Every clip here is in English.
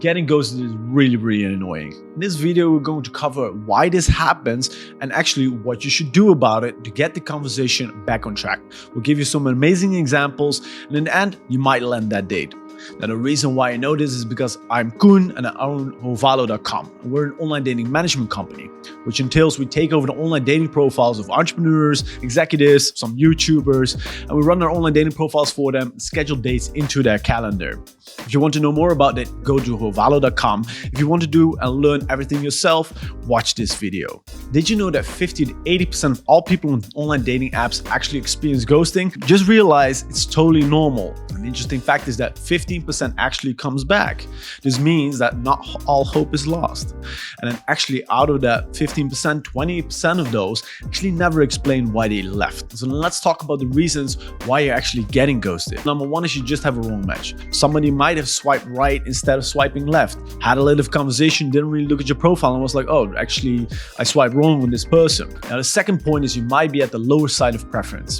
Getting ghosted is really annoying. In this video, we're going to cover why this happens and actually what you should do about it to get the conversation back on track. We'll give you some amazing examples, and in the end, you might land that date. Now, the reason why I know this is because I'm Koen and I own Hovalo.com. We're an online dating management company, which entails we take over the online dating profiles of entrepreneurs, executives, some YouTubers, and we run our online dating profiles for them, schedule dates into their calendar. If you want to know more about it, go to Hovalo.com. If you want to do and learn everything yourself, watch this video. Did you know that 50 to 80% of all people on online dating apps actually experience ghosting? Just realize it's totally normal. And the interesting fact is that 15% actually comes back. This means that not all hope is lost. And then actually out of that 15%, 20% of those actually never explain why they left. So let's talk about the reasons why you're actually getting ghosted. Number one is you just have a wrong match. Somebody might have swiped right instead of swiping left. Had a little conversation, didn't really look at your profile and was like, oh, actually I swiped wrong with this person. Now the second point is you might be at the lower side of preference.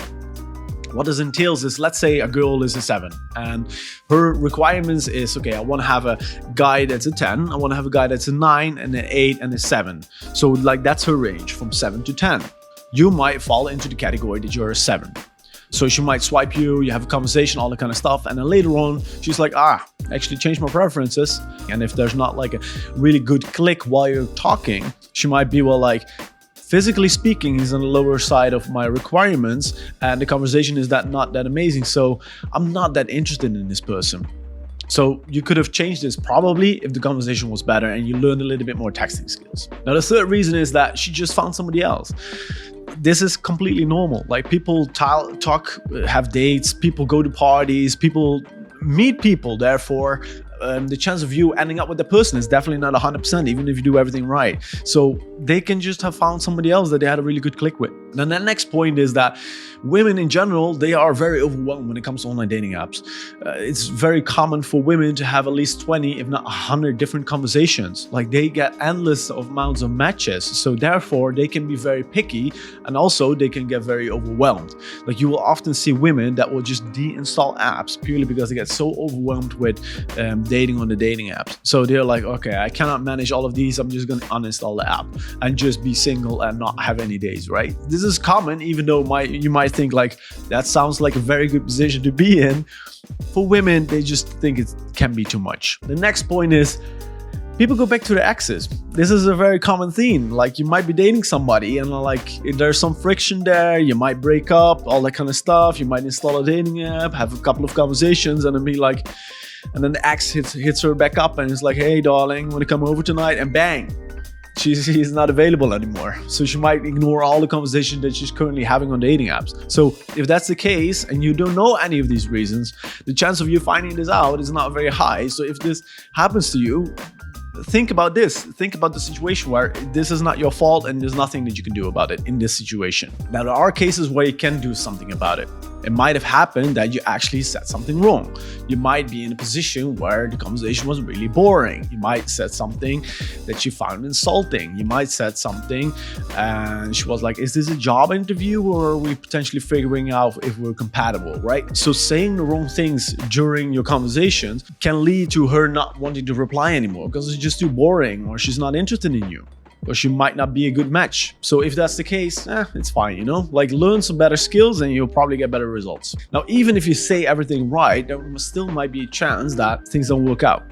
What this entails is, let's say a girl is a 7 and her requirements is, okay, I want to have a guy that's a 10, I want to have a guy that's a 9 and an 8 and a 7. So like that's her range from 7 to 10. You might fall into the category that you're a 7. So she might swipe you, you have a conversation, all that kind of stuff. And then later on, she's like, actually changed my preferences. And if there's not like a really good click while you're talking, she might be, well, like, physically speaking, he's on the lower side of my requirements and the conversation is not that amazing. So I'm not that interested in this person. So you could have changed this probably if the conversation was better and you learned a little bit more texting skills. Now, the third reason is that she just found somebody else. This is completely normal. Like people talk, have dates, people go to parties, people meet people. Therefore, the chance of you ending up with the person is definitely not 100%, even if you do everything right. So they can just have found somebody else that they had a really good click with. Then the next point is that women in general, they are very overwhelmed when it comes to online dating apps. It's very common for women to have at least 20, if not 100 different conversations. Like they get endless amounts of matches. So therefore they can be very picky and also they can get very overwhelmed. Like you will often see women that will just deinstall apps purely because they get so overwhelmed with dating on the dating apps. So they're like, okay, I cannot manage all of these. I'm just going to uninstall the app and just be single and not have any days, right? This is common, even though you might think like, that sounds like a very good position to be in. For women, they just think it can be too much. The next point is, people go back to their exes. This is a very common theme. Like you might be dating somebody and like there's some friction there. You might break up, all that kind of stuff. You might install a dating app, have a couple of conversations and then be like, and then the ex hits her back up and is like, hey darling, want to come over tonight? And bang, she's not available anymore. So she might ignore all the conversation that she's currently having on dating apps. So if that's the case and you don't know any of these reasons, the chance of you finding this out is not very high. So if this happens to you, think about this. Think about the situation where this is not your fault and there's nothing that you can do about it in this situation. Now, there are cases where you can do something about it. It might have happened that you actually said something wrong. You might be in a position where the conversation was really boring. You might said something that she found insulting. You might said something and she was like, is this a job interview or are we potentially figuring out if we're compatible, right? So saying the wrong things during your conversations can lead to her not wanting to reply anymore because it's just too boring or she's not interested in you. Or she might not be a good match. So if that's the case, it's fine, you know? Like learn some better skills and you'll probably get better results. Now, even if you say everything right, there still might be a chance that things don't work out.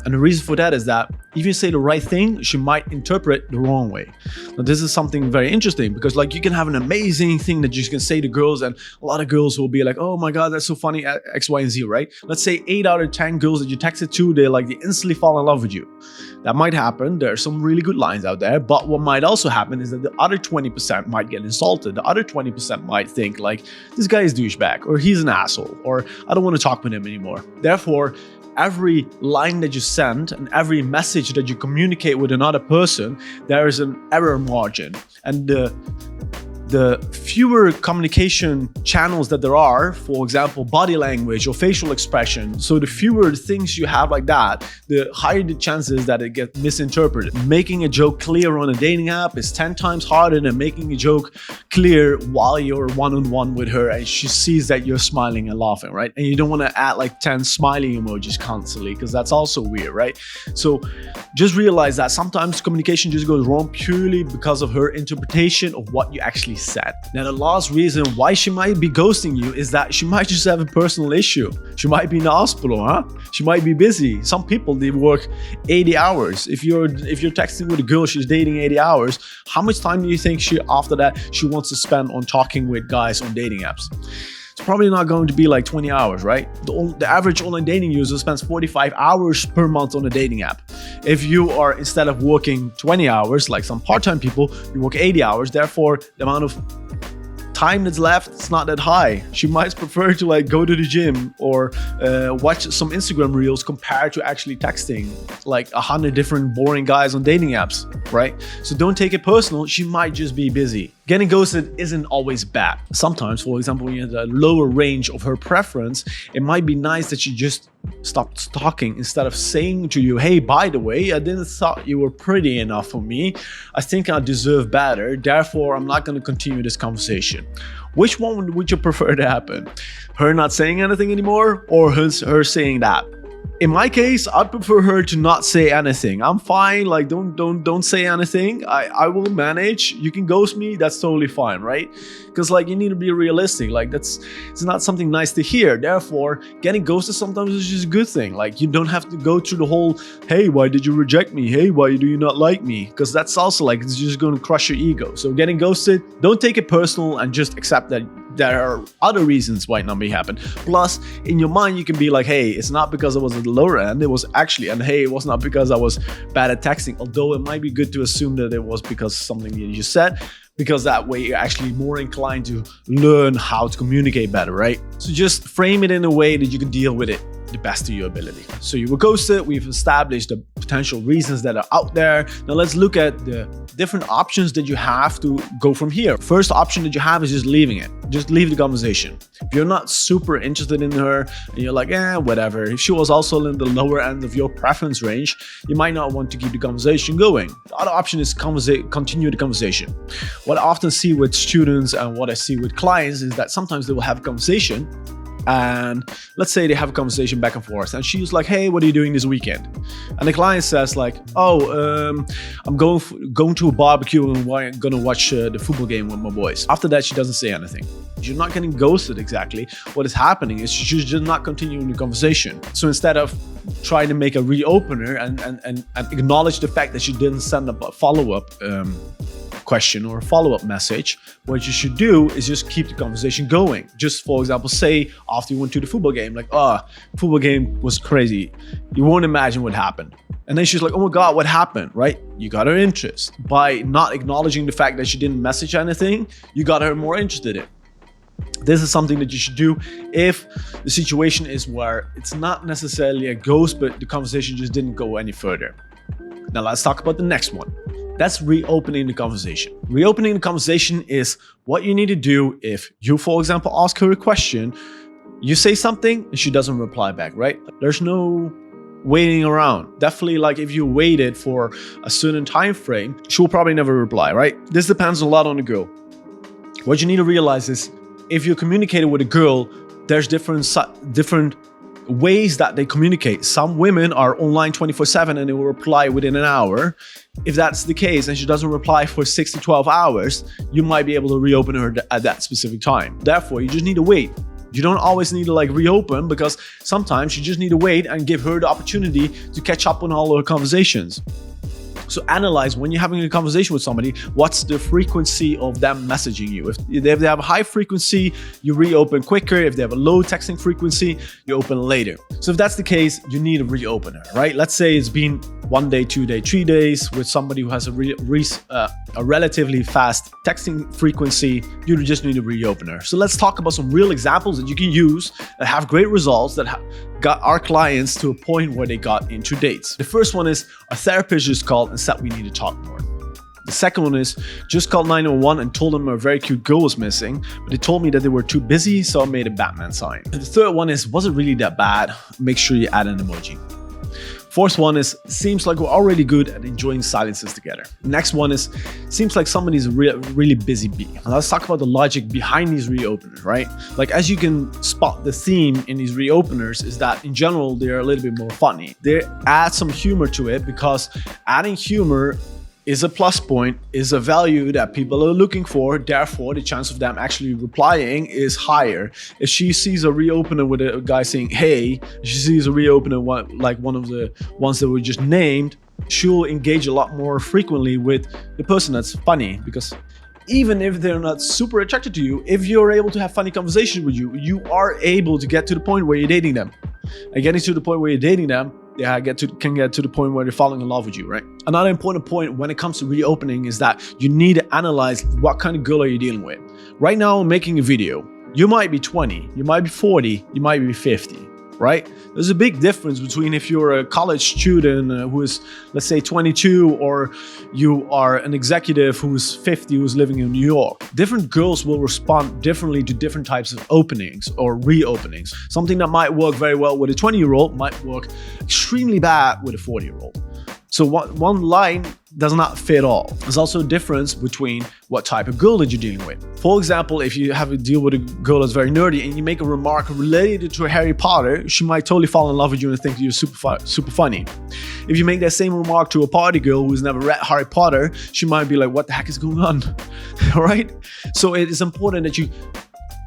And the reason for that is that if you say the right thing, she might interpret the wrong way. Now, this is something very interesting because like you can have an amazing thing that you can say to girls and a lot of girls will be like, oh my God, that's so funny, X, Y, and Z, right? Let's say 8 out of 10 girls that you texted to, they instantly fall in love with you. That might happen. There are some really good lines out there, but what might also happen is that the other 20% might get insulted. The other 20% might think like, this guy is douchebag or he's an asshole or I don't want to talk with him anymore. Therefore, every line that you send and every message that you communicate with another person, there is an error margin. And the the fewer communication channels that there are, for example, body language or facial expression, so the fewer things you have like that, the higher the chances that it gets misinterpreted. Making a joke clear on a dating app is 10 times harder than making a joke clear while you're one-on-one with her and she sees that you're smiling and laughing, right? And you don't want to add like 10 smiley emojis constantly because that's also weird, right? So just realize that sometimes communication just goes wrong purely because of her interpretation of what you actually said. Now, the last reason why she might be ghosting you is that she might just have a personal issue. She might be in the hospital, huh? She might be busy. Some people, they work 80 hours. If you're texting with a girl, she's dating 80 hours, how much time do you think after that she wants to spend on talking with guys on dating apps? It's probably not going to be like 20 hours, right? The average online dating user spends 45 hours per month on a dating app. If you are, instead of working 20 hours, like some part-time people, you work 80 hours, therefore the amount of time that's left, it's not that high. She might prefer to like go to the gym or watch some Instagram reels compared to actually texting like 100 different boring guys on dating apps, right? So don't take it personal. She might just be busy. Getting ghosted isn't always bad. Sometimes, for example, when you're at a lower range of her preference, it might be nice that she just stopped talking instead of saying to you, hey, by the way, I didn't thought you were pretty enough for me. I think I deserve better. Therefore, I'm not going to continue this conversation. Which one would you prefer to happen? Her not saying anything anymore or her saying that? In my case, I'd prefer her to not say anything. I'm fine, like don't say anything. I will manage. You can ghost me, that's totally fine, right? Because like you need to be realistic. Like it's not something nice to hear. Therefore, getting ghosted sometimes is just a good thing. Like you don't have to go through the whole, hey, why did you reject me? Hey, why do you not like me? Because that's also like, it's just going to crush your ego. So getting ghosted, don't take it personal and just accept that there are other reasons why it not may happen. Plus, in your mind, you can be like, hey, it's not because I was at the lower end. It was actually, and hey, it was not because I was bad at texting. Although it might be good to assume that it was because of something that you said, because that way you're actually more inclined to learn how to communicate better, right? So just frame it in a way that you can deal with it the best of your ability. So you were ghosted, we've established the potential reasons that are out there. Now let's look at the different options that you have to go from here. First option that you have is just leaving it. Just leave the conversation. If you're not super interested in her and you're like, whatever. If she was also in the lower end of your preference range, you might not want to keep the conversation going. The other option is continue the conversation. What I often see with students and what I see with clients is that sometimes they will have a conversation and let's say they have a conversation back and forth and she's like, hey, what are you doing this weekend? And the client says like, I'm going to a barbecue and I'm gonna watch the football game with my boys. After that, she doesn't say anything. You're not getting ghosted exactly. What is happening is she's just not continuing the conversation. So instead of trying to make a reopener and acknowledge the fact that she didn't send up a follow-up question or a follow-up message, what you should do is just keep the conversation going. Just for example, say after you went to the football game, like, football game was crazy. You won't imagine what happened. And then she's like, oh my God, what happened, right? You got her interest. By not acknowledging the fact that she didn't message anything, you got her more interested in. This is something that you should do if the situation is where it's not necessarily a ghost, but the conversation just didn't go any further. Now let's talk about the next one. That's reopening the conversation. Reopening the conversation is what you need to do if you, for example, ask her a question, you say something and she doesn't reply back, right? There's no waiting around. Definitely, like if you waited for a certain time frame, she'll probably never reply, right? This depends a lot on the girl. What you need to realize is if you're communicating with a girl, there's different ways that they communicate. Some women are online 24/7 and they will reply within an hour. If that's the case and she doesn't reply for 6 to 12 hours, you might be able to reopen her at that specific time. Therefore, you just need to wait. You don't always need to like reopen, because sometimes you just need to wait and give her the opportunity to catch up on all her conversations. So analyze when you're having a conversation with somebody, what's the frequency of them messaging you? If they have a high frequency, you reopen quicker. If they have a low texting frequency, you open later. So if that's the case, you need a reopener, right? Let's say it's been 1 day, 2 day, 3 days with somebody who has a relatively fast texting frequency. You just need a reopener. So let's talk about some real examples that you can use that have great results, that got our clients to a point where they got into dates. The first one is a therapist just called and said we need to talk more. The second one is just called 911 and told them a very cute girl was missing, but they told me that they were too busy, so I made a Batman sign. And the third one is, was it really that bad? Make sure you add an emoji. Fourth one is, seems like we're already good at enjoying silences together. Next one is, seems like somebody's really busy bee. And let's talk about the logic behind these reopeners, right? Like, as you can spot, the theme in these reopeners is that in general, they're a little bit more funny. They add some humor to it, because adding humor is a plus point, is a value that people are looking for. Therefore, the chance of them actually replying is higher. If she sees a reopener with a guy saying, hey, she sees a reopener like one of the ones that were just named, she'll engage a lot more frequently with the person that's funny. Because even if they're not super attracted to you, if you're able to have funny conversations with you, you are able to get to the point where you're dating them. And getting to the point where you're dating them, can get to the point where they're falling in love with you, right? Another important point when it comes to reopening is that you need to analyze what kind of girl are you dealing with. Right now, I'm making a video. You might be 20, you might be 40, you might be 50, right? There's a big difference between if you're a college student who is, let's say, 22, or you are an executive who's 50, who's living in New York. Different girls will respond differently to different types of openings or reopenings. Something that might work very well with a 20-year-old might work extremely bad with a 40-year-old. So one line does not fit all. There's also a difference between what type of girl that you're dealing with. For example, if you have to deal with a girl that's very nerdy and you make a remark related to Harry Potter, she might totally fall in love with you and think you're super funny. If you make that same remark to a party girl who's never read Harry Potter, she might be like, what the heck is going on? All right? So it is important that you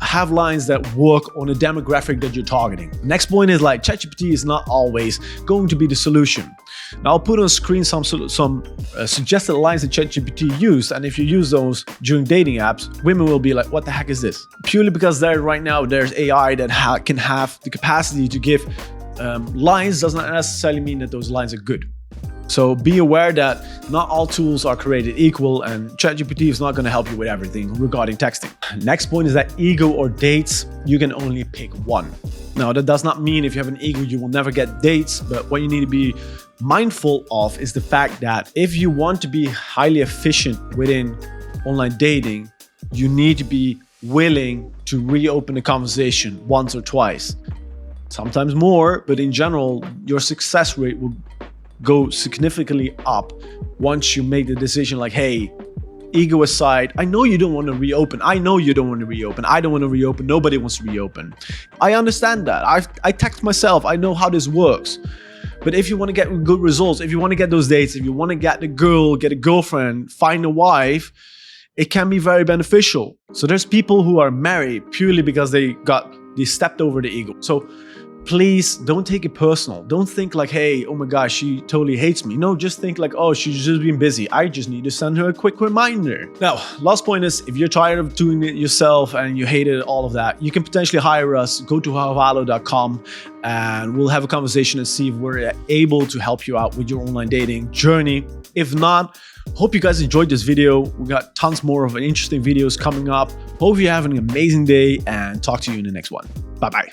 have lines that work on the demographic that you're targeting. Next point is, like, ChatGPT is not always going to be the solution. Now, I'll put on screen some suggested lines that ChatGPT used, and if you use those during dating apps, women will be like, what the heck is this? Purely because right now there's AI that can have the capacity to give lines does not necessarily mean that those lines are good. So be aware that not all tools are created equal, and ChatGPT is not going to help you with everything regarding texting. Next point is that ego or dates, you can only pick one. Now, that does not mean if you have an ego, you will never get dates, but what you need to be mindful of is the fact that if you want to be highly efficient within online dating, you need to be willing to reopen the conversation once or twice, sometimes more, but in general, your success rate will go significantly up once you make the decision like, hey, ego aside, I know you don't want to reopen. I know you don't want to reopen. I don't want to reopen. Nobody wants to reopen. I understand that. I text myself. I know how this works. But if you want to get good results, if you want to get those dates, if you want to get the girl, get a girlfriend, find a wife, it can be very beneficial. So there's people who are married purely because they stepped over the ego. So please don't take it personal. Don't think like, hey, oh my gosh, she totally hates me. No, just think like, oh, she's just being busy. I just need to send her a quick reminder. Now, last point is, if you're tired of doing it yourself and you hated all of that, you can potentially hire us. Go to havalo.com and we'll have a conversation and see if we're able to help you out with your online dating journey. If not, hope you guys enjoyed this video. We got tons more of interesting videos coming up. Hope you have an amazing day and talk to you in the next one. Bye-bye.